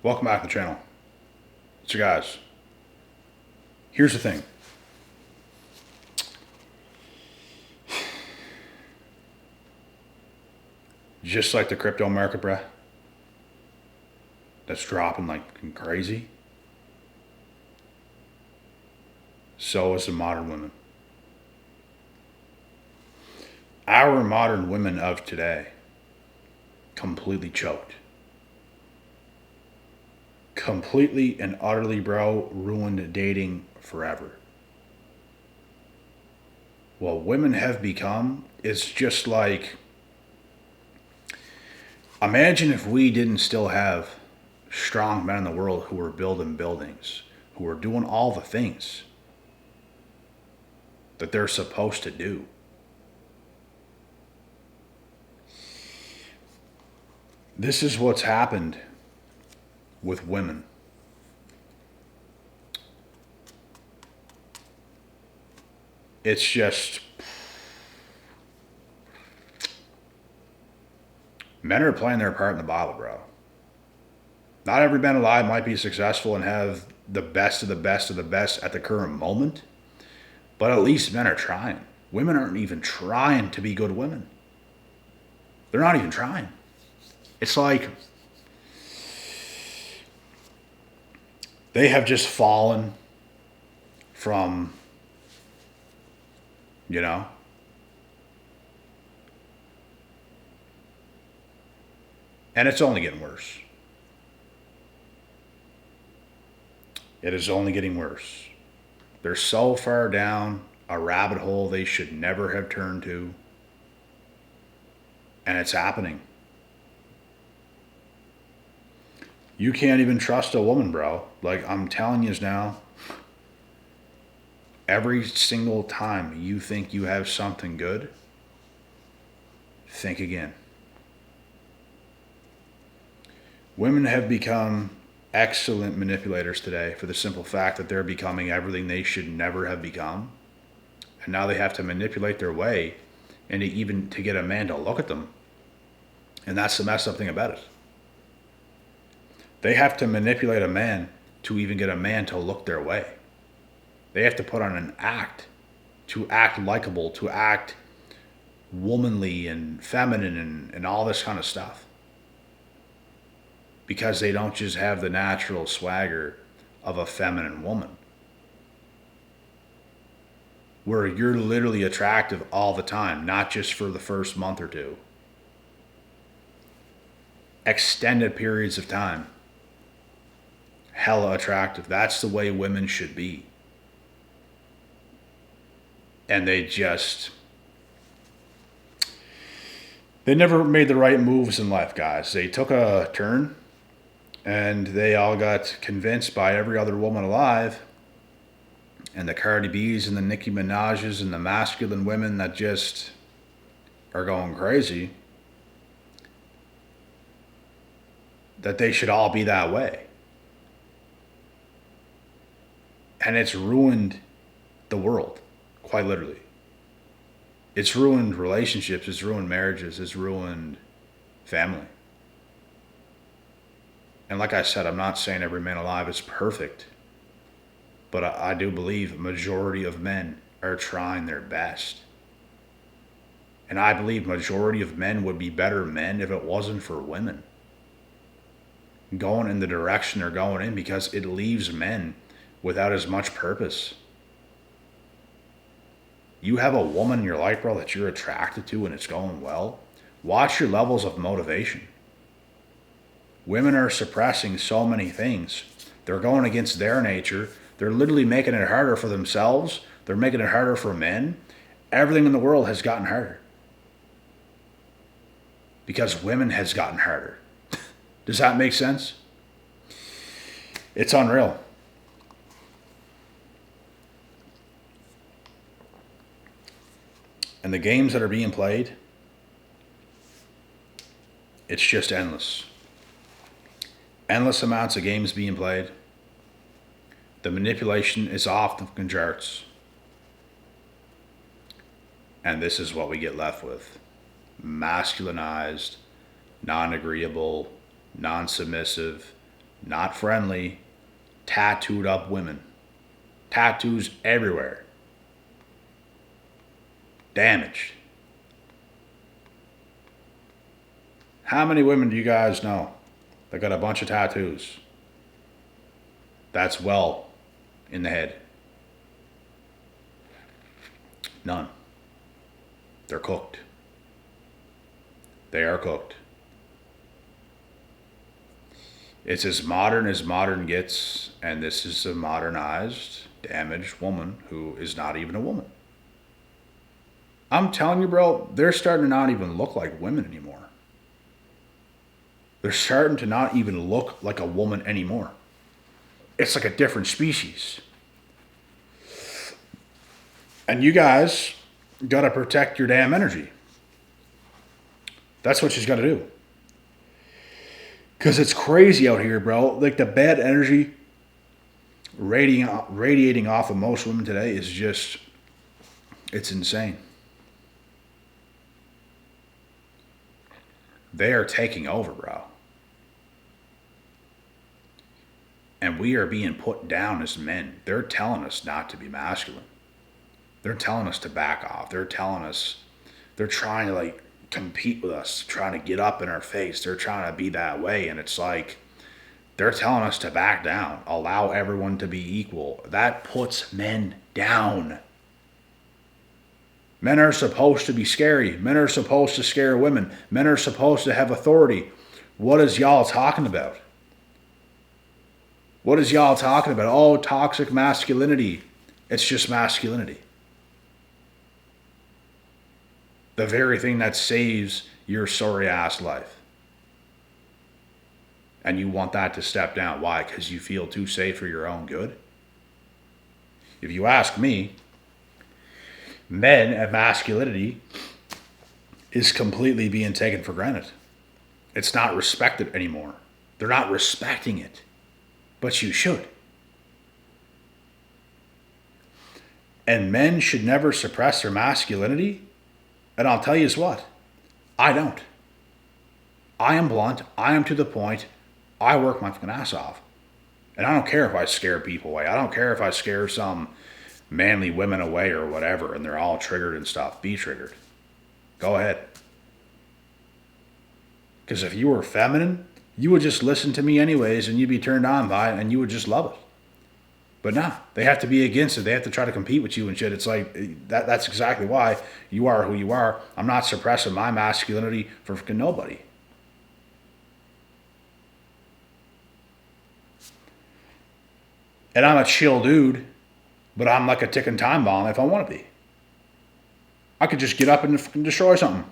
Welcome back to the channel. So guys, here's the thing. Just like the crypto market, bruh, that's dropping like crazy, so is the modern women. Our modern women of today completely choked. Completely and utterly, bro, ruined dating forever. What women have become is just like, imagine if we didn't still have strong men in the world who were building buildings, who were doing all the things that they're supposed to do. This is what's happened with women. It's just, men are playing their part in the Bible, bro. Not every man alive might be successful and have the best of the best of the best at the current moment, but at least men are trying. Women aren't even trying to be good women. They're not even trying. It's like they have just fallen from, you know, and it's only getting worse. It is only getting worse. They're so far down a rabbit hole they should never have turned to, and it's happening. You can't even trust a woman, bro. Like, I'm telling you now, every single time you think you have something good, think again. Women have become excellent manipulators today for the simple fact that they're becoming everything they should never have become. And now they have to manipulate their way and even to get a man to look at them. And that's the messed up thing about it. They have to manipulate a man to even get a man to look their way. They have to put on an act to act likable, to act womanly and feminine and all this kind of stuff. Because they don't just have the natural swagger of a feminine woman, where you're literally attractive all the time, not just for the first month or two. Extended periods of time. Hella attractive. That's the way women should be. And they never made the right moves in life, guys. They took a turn and they all got convinced by every other woman alive, and the Cardi B's and the Nicki Minaj's and the masculine women that just are going crazy, that they should all be that way. And it's ruined the world, quite literally. It's ruined relationships, it's ruined marriages, it's ruined family. And like I said, I'm not saying every man alive is perfect, but I do believe a majority of men are trying their best. And I believe majority of men would be better men if it wasn't for women going in the direction they're going in, because it leaves men without as much purpose. You have a woman in your life, bro, that you're attracted to and it's going well. Watch your levels of motivation. Women are suppressing so many things. They're going against their nature. They're literally making it harder for themselves. They're making it harder for men. Everything in the world has gotten harder. Because women has gotten harder. Does that make sense? It's unreal. And the games that are being played, it's just endless. Endless amounts of games being played. The manipulation is off the charts. And this is what we get left with. Masculinized, non-agreeable, non-submissive, not friendly, tattooed up women. Tattoos everywhere. Damaged. How many women do you guys know that got a bunch of tattoos? That's well in the head. None. They're cooked. They are cooked. It's as modern gets, and this is a modernized, damaged woman who is not even a woman. I'm telling you, bro, they're starting to not even look like women anymore. They're starting to not even look like a woman anymore. It's like a different species. And you guys got to protect your damn energy. That's what she's got to do. Because it's crazy out here, bro. Like the bad energy radiating off of most women today is just, it's insane. They are taking over, bro. And we are being put down as men. They're telling us not to be masculine. They're telling us to back off. They're telling us, they're trying to like compete with us, trying to get up in our face. They're trying to be that way. And it's like, they're telling us to back down, allow everyone to be equal. That puts men down. Men are supposed to be scary. Men are supposed to scare women. Men are supposed to have authority. What is y'all talking about? What is y'all talking about? Oh, toxic masculinity. It's just masculinity. The very thing that saves your sorry ass life. And you want that to step down. Why? Because you feel too safe for your own good? If you ask me, men and masculinity is completely being taken for granted. It's not respected anymore. They're not respecting it. But you should. And men should never suppress their masculinity. And I'll tell you what, I don't. I am blunt. I am to the point. I work my fucking ass off. And I don't care if I scare people away. I don't care if I scare some manly women away or whatever and they're all triggered and stuff. Be triggered. Go ahead. Because if you were feminine, you would just listen to me anyways and you'd be turned on by it and you would just love it. But nah, they have to be against it. They have to try to compete with you and shit. It's like, that's exactly why you are who you are. I'm not suppressing my masculinity for fucking nobody. And I'm a chill dude, but I'm like a ticking time bomb if I want to be. I could just get up and fucking destroy something.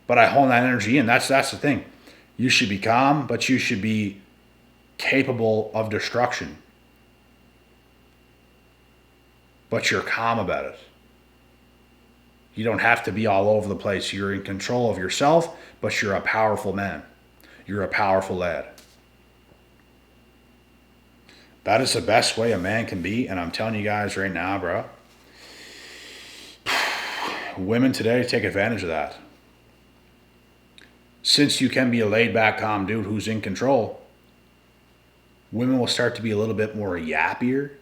But I hold that energy in. That's the thing. You should be calm, but you should be capable of destruction. But you're calm about it. You don't have to be all over the place. You're in control of yourself, but you're a powerful man. You're a powerful lad. That is the best way a man can be, and I'm telling you guys right now, bro. Women today take advantage of that. Since you can be a laid-back, calm dude who's in control, women will start to be a little bit more yappier.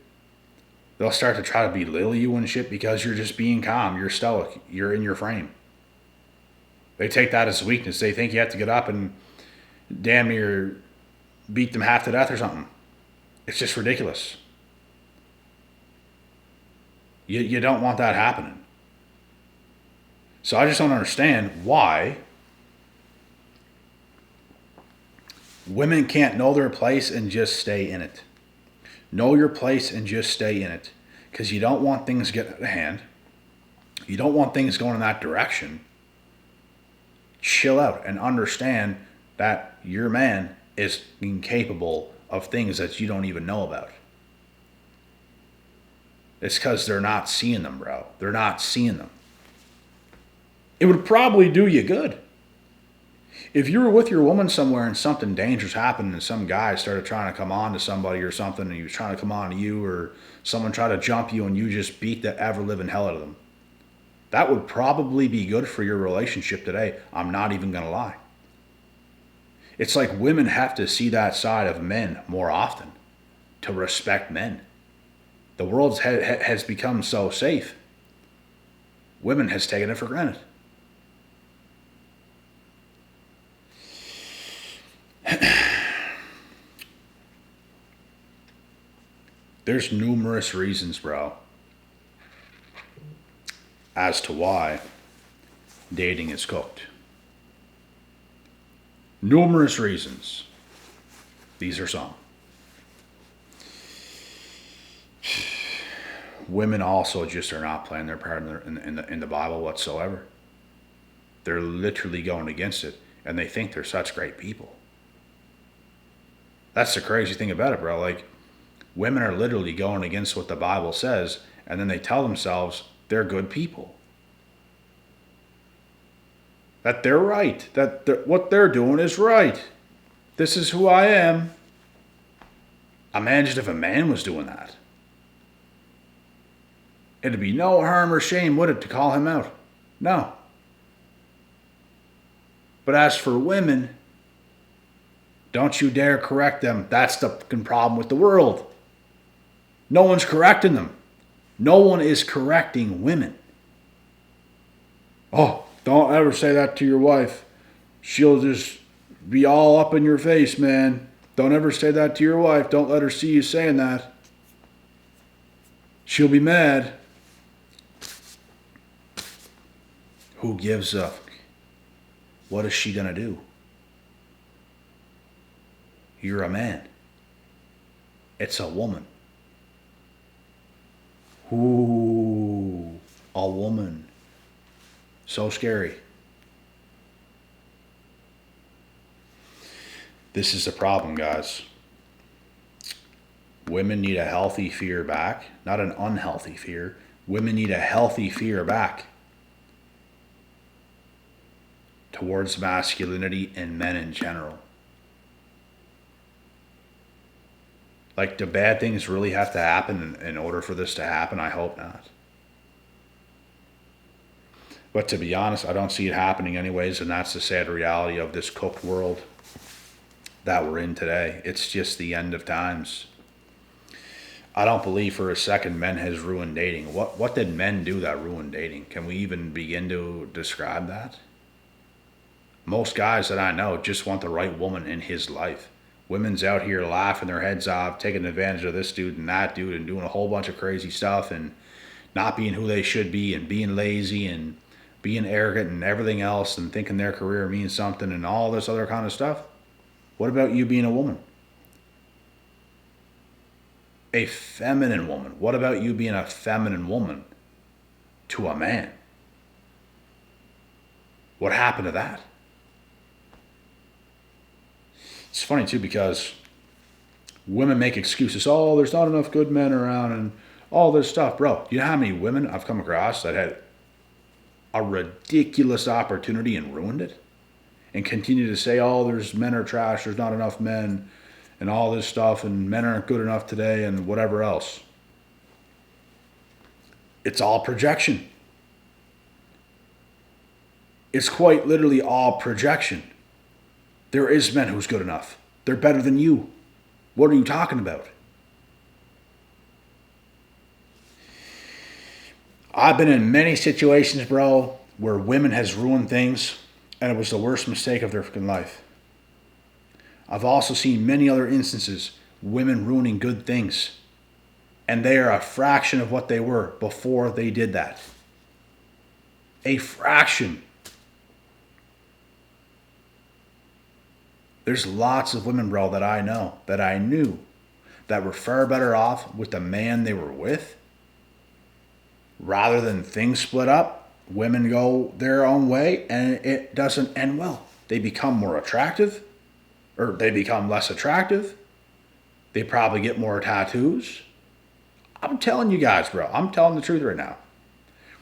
They'll start to try to belittle you and shit because you're just being calm. You're stoic. You're in your frame. They take that as weakness. They think you have to get up and damn near beat them half to death or something. It's just ridiculous. You don't want that happening. So I just don't understand why women can't know their place and just stay in it. Know your place and just stay in it. Because you don't want things getting out of hand. You don't want things going in that direction. Chill out and understand that your man is incapable of things that you don't even know about. It's because they're not seeing them, bro. They're not seeing them. It would probably do you good. If you were with your woman somewhere and something dangerous happened and some guy started trying to come on to somebody or something and he was trying to come on to you or someone tried to jump you and you just beat the ever-living hell out of them, that would probably be good for your relationship today. I'm not even going to lie. It's like women have to see that side of men more often to respect men. The world has become so safe. Women has taken it for granted. There's numerous reasons, bro, as to why dating is cooked. Numerous reasons. These are some. Women also just are not playing their part in the Bible whatsoever. They're literally going against it, and they think they're such great people. That's the crazy thing about it, bro. Like, women are literally going against what the Bible says, and then they tell themselves they're good people. That they're right. That what they're doing is right. This is who I am. Imagine if a man was doing that. It'd be no harm or shame, would it, to call him out? No. But as for women, don't you dare correct them. That's the fucking problem with the world. No one's correcting them. No one is correcting women. Oh, don't ever say that to your wife. She'll just be all up in your face, man. Don't ever say that to your wife. Don't let her see you saying that. She'll be mad. Who gives a fuck? What is she gonna do? You're a man. It's a woman. Ooh, a woman. So scary. This is the problem, guys. Women need a healthy fear back, not an unhealthy fear. Women need a healthy fear back towards masculinity and men in general. Like, do bad things really have to happen in order for this to happen? I hope not. But to be honest, I don't see it happening anyways, and that's the sad reality of this cooked world that we're in today. It's just the end of times. I don't believe for a second men has ruined dating. What did men do that ruined dating? Can we even begin to describe that? Most guys that I know just want the right woman in his life. Women's out here laughing their heads off, taking advantage of this dude and that dude and doing a whole bunch of crazy stuff and not being who they should be and being lazy and being arrogant and everything else and thinking their career means something and all this other kind of stuff. What about you being a woman? A feminine woman. What about you being a feminine woman to a man? What happened to that? It's funny too because women make excuses. Oh, there's not enough good men around and all this stuff. Bro, you know how many women I've come across that had a ridiculous opportunity and ruined it? And continue to say, oh, there's men are trash, there's not enough men, and all this stuff, and men aren't good enough today, and whatever else. It's all projection. It's quite literally all projection. There is men who's good enough. They're better than you. What are you talking about? I've been in many situations, bro, where women has ruined things, and it was the worst mistake of their freaking life. I've also seen many other instances, women ruining good things, and they are a fraction of what they were before they did that. A fraction. There's lots of women, bro, that I know, that I knew, that were far better off with the man they were with. Rather than things split up, women go their own way, and it doesn't end well. They become more attractive, or they become less attractive. They probably get more tattoos. I'm telling you guys, bro, I'm telling the truth right now.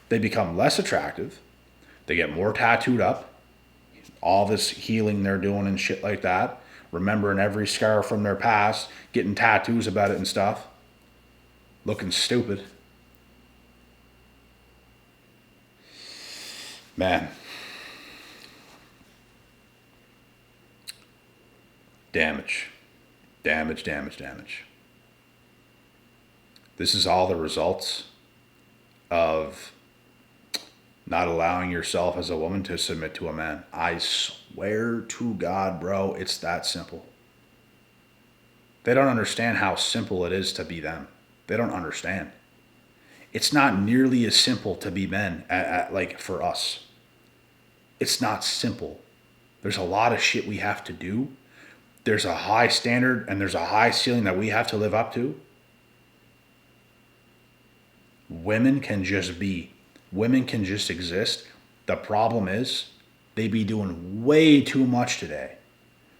They become less attractive. They get more tattooed up. All this healing they're doing and shit like that. Remembering every scar from their past. Getting tattoos about it and stuff. Looking stupid. Man. Damage. Damage, damage, damage. This is all the results of not allowing yourself as a woman to submit to a man. I swear to God, bro, it's that simple. They don't understand how simple it is to be them. They don't understand. It's not nearly as simple to be men, like for us. It's not simple. There's a lot of shit we have to do. There's a high standard and there's a high ceiling that we have to live up to. Women can just be. Women can just exist. The problem is they be doing way too much today.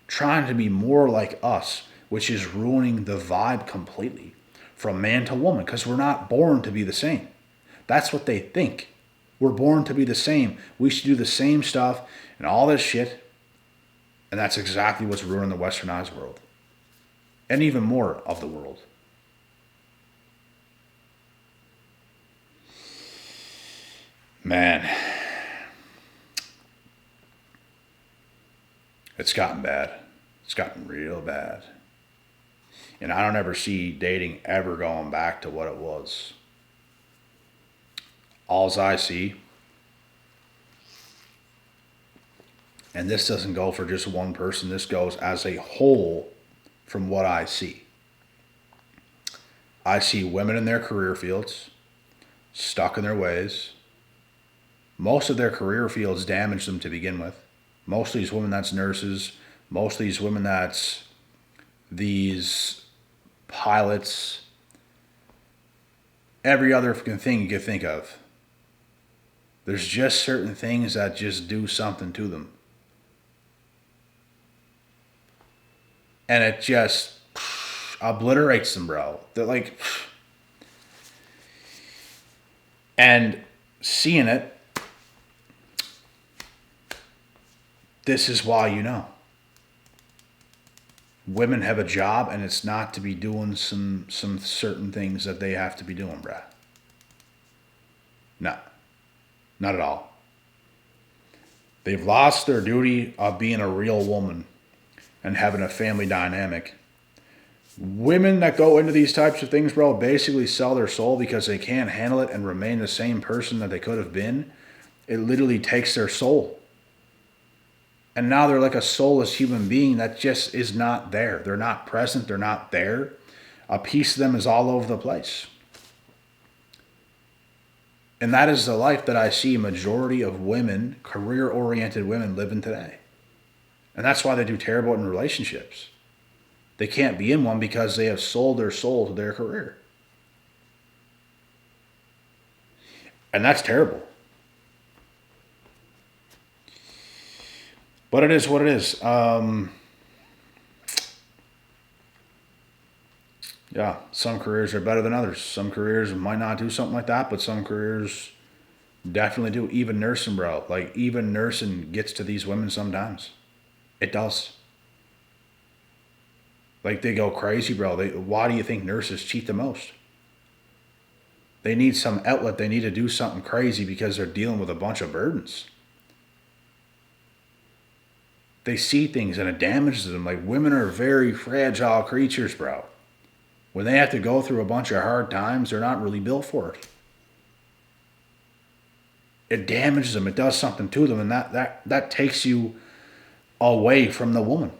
Trying to be more like us, which is ruining the vibe completely from man to woman, because we're not born to be the same. That's what they think. We're born to be the same. We should do the same stuff and all this shit. And that's exactly what's ruining the westernized world. And even more of the world. Man. It's gotten bad. It's gotten real bad. And I don't ever see dating ever going back to what it was. Alls I see, and this doesn't go for just one person, this goes as a whole from what I see. I see women in their career fields, stuck in their ways. Most of their career fields damage them to begin with. Most of these women that's nurses, most of these women that's these pilots, every other thing you could think of. There's just certain things that just do something to them. And it just obliterates them, bro. They're like, and seeing it, this is why you know. Women have a job, and it's not to be doing some certain things that they have to be doing, bruh. No. Not at all. They've lost their duty of being a real woman and having a family dynamic. Women that go into these types of things, bro, basically sell their soul because they can't handle it and remain the same person that they could have been. It literally takes their soul. And now they're like a soulless human being that just is not there. They're not present. They're not there. A piece of them is all over the place. And that is the life that I see majority of women, career-oriented women, living today. And that's why they do terrible in relationships. They can't be in one because they have sold their soul to their career. And that's terrible. But it is what it is. Yeah, some careers are better than others. Some careers might not do something like that, but some careers definitely do. Even nursing, bro. Like, even nursing gets to these women sometimes. It does. Like, they go crazy, bro. Why do you think nurses cheat the most? They need some outlet. They need to do something crazy because they're dealing with a bunch of burdens. They see things and it damages them. Like, women are very fragile creatures, bro. When they have to go through a bunch of hard times, they're not really built for it. It damages them. It does something to them. And that takes you away from the woman.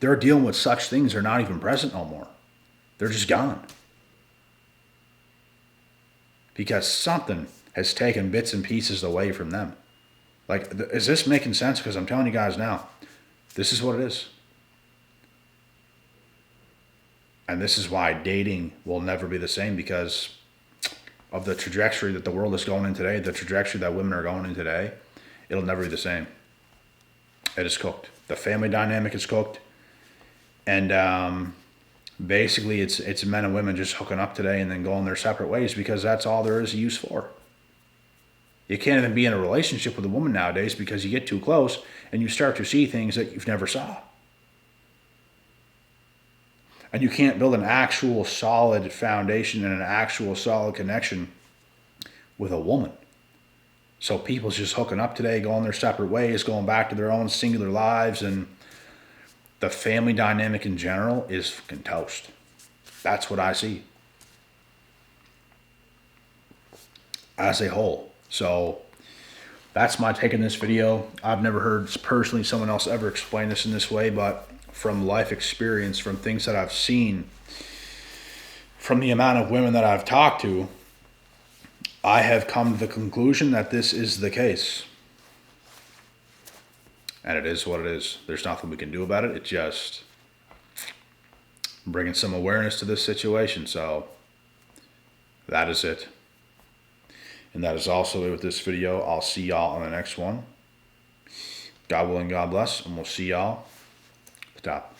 They're dealing with such things. They're not even present no more. They're just gone. Because something has taken bits and pieces away from them. Like, is this making sense? Because I'm telling you guys now, this is what it is. And this is why dating will never be the same, because of the trajectory that the world is going in today, the trajectory that women are going in today. It'll never be the same. It is cooked. The family dynamic is cooked. And basically it's men and women just hooking up today and then going their separate ways because that's all there is use for. You can't even be in a relationship with a woman nowadays because you get too close and you start to see things that you've never saw. And you can't build an actual solid foundation and an actual solid connection with a woman. So people's just hooking up today, going their separate ways, going back to their own singular lives, and the family dynamic in general is fucking toast. That's what I see as a whole. So that's my take on this video. I've never heard personally someone else ever explain this in this way, but from life experience, from things that I've seen, from the amount of women that I've talked to, I have come to the conclusion that this is the case. And it is what it is. There's nothing we can do about it. It's just bringing some awareness to this situation. So that is it. And that is also it with this video. I'll see y'all on the next one. God willing, God bless, and we'll see y'all at the top.